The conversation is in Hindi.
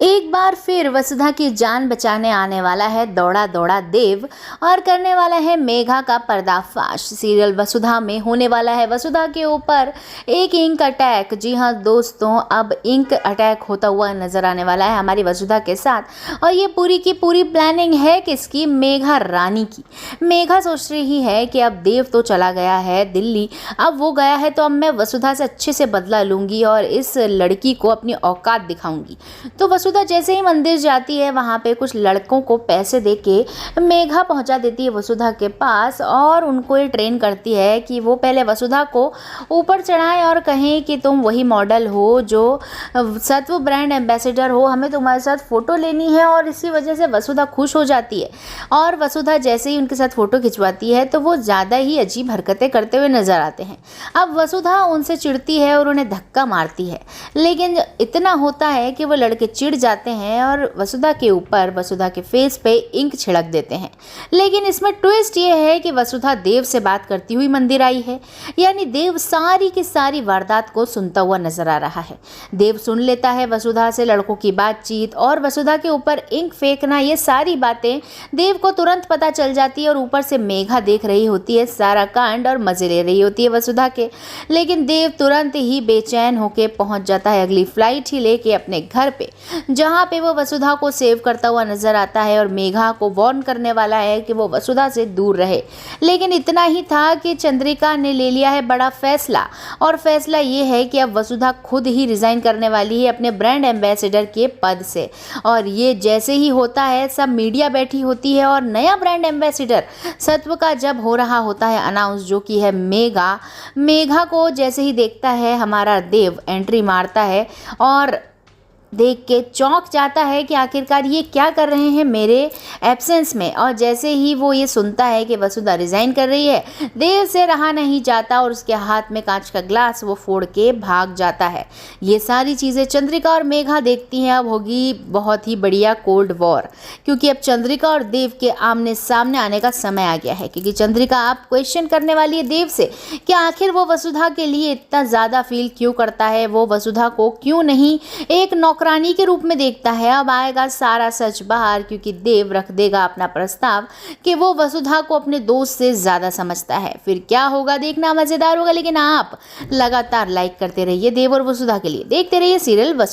एक बार फिर वसुधा की जान बचाने आने वाला है दौड़ा दौड़ा देव और करने वाला है मेघा का पर्दाफाश। सीरियल वसुधा में होने वाला है वसुधा के ऊपर एक इंक अटैक। जी हाँ दोस्तों, अब इंक अटैक होता हुआ नजर आने वाला है हमारी वसुधा के साथ। और ये पूरी की पूरी प्लानिंग है किसकी? मेघा रानी की। मेघा सोच रही है कि अब देव तो चला गया है दिल्ली, अब वो गया है तो अब मैं वसुधा से अच्छे से बदला लूंगी और इस लड़की को अपनी औकात दिखाऊंगी। तो वसुधा जैसे ही मंदिर जाती है वहाँ पे कुछ लड़कों को पैसे देके मेघा पहुँचा देती है वसुधा के पास और उनको ये ट्रेन करती है कि वो पहले वसुधा को ऊपर चढ़ाएं और कहें कि तुम वही मॉडल हो जो सत्व ब्रांड एम्बेसडर हो, हमें तुम्हारे साथ फ़ोटो लेनी है। और इसी वजह से वसुधा खुश हो जाती है और वसुधा जैसे ही उनके साथ फ़ोटो खिंचवाती है तो वो ज़्यादा ही अजीब हरकतें करते हुए नज़र आते हैं। अब वसुधा उनसे चिढ़ती है और उन्हें धक्का मारती है, लेकिन इतना होता है कि वो लड़के चिढ़ जाते हैं और वसुधा के ऊपर, वसुधा के फेस पे इंक छिड़क देते हैं। लेकिन इसमें ट्विस्ट ये है कि वसुधा देव से बात करती हुई मंदिर आई है, यानी देव सारी की सारी वारदात को सुनता हुआ नजर आ रहा है। देव सुन लेता है वसुधा से लड़कों की बातचीत और वसुधा के ऊपर इंक फेंकना, ये सारी बातें देव को तुरंत पता चल जाती है। और ऊपर से मेघा देख रही होती है सारा कांड और मजे ले रही होती है वसुधा के। लेकिन देव तुरंत ही बेचैन होकर पहुंच जाता है अगली फ्लाइट ही लेके अपने घर पे, जहाँ पे वो वसुधा को सेव करता हुआ नजर आता है और मेघा को वार्न करने वाला है कि वो वसुधा से दूर रहे। लेकिन इतना ही था कि चंद्रिका ने ले लिया है बड़ा फैसला, और फैसला ये है कि अब वसुधा खुद ही रिजाइन करने वाली है अपने ब्रांड एम्बेसडर के पद से। और ये जैसे ही होता है सब मीडिया बैठी होती है और नया ब्रांड एम्बेसडर सत्व का जब हो रहा होता है अनाउंस, जो कि है मेघा। मेघा को जैसे ही देखता है हमारा देव एंट्री मारता है और देख के चौंक जाता है कि आखिरकार ये क्या कर रहे हैं मेरे एब्सेंस में। और जैसे ही वो ये सुनता है कि वसुधा रिज़ाइन कर रही है, देर से रहा नहीं जाता और उसके हाथ में कांच का ग्लास वो फोड़ के भाग जाता है। ये सारी चीज़ें चंद्रिका और मेघा देखती हैं। अब होगी बहुत ही बढ़िया कोल्ड वॉर, क्योंकि अब चंद्रिका और देव के आमने सामने आने का समय आ गया है। क्योंकि चंद्रिका आप क्वेश्चन करने वाली है देव से कि आखिर वो वसुधा के लिए इतना ज़्यादा फील क्यों करता है, वो वसुधा को क्यों नहीं एक नौकरानी के रूप में देखता है। अब आएगा सारा सच बाहर, क्योंकि देव रख देगा अपना प्रस्ताव कि वो वसुधा को अपने दोस्त से ज़्यादा समझता है। फिर क्या होगा देखना मज़ेदार होगा। लेकिन आप लगातार लाइक करते रहिए देव और वसुधा के लिए, देखते रहिए सीरियल वसुधा।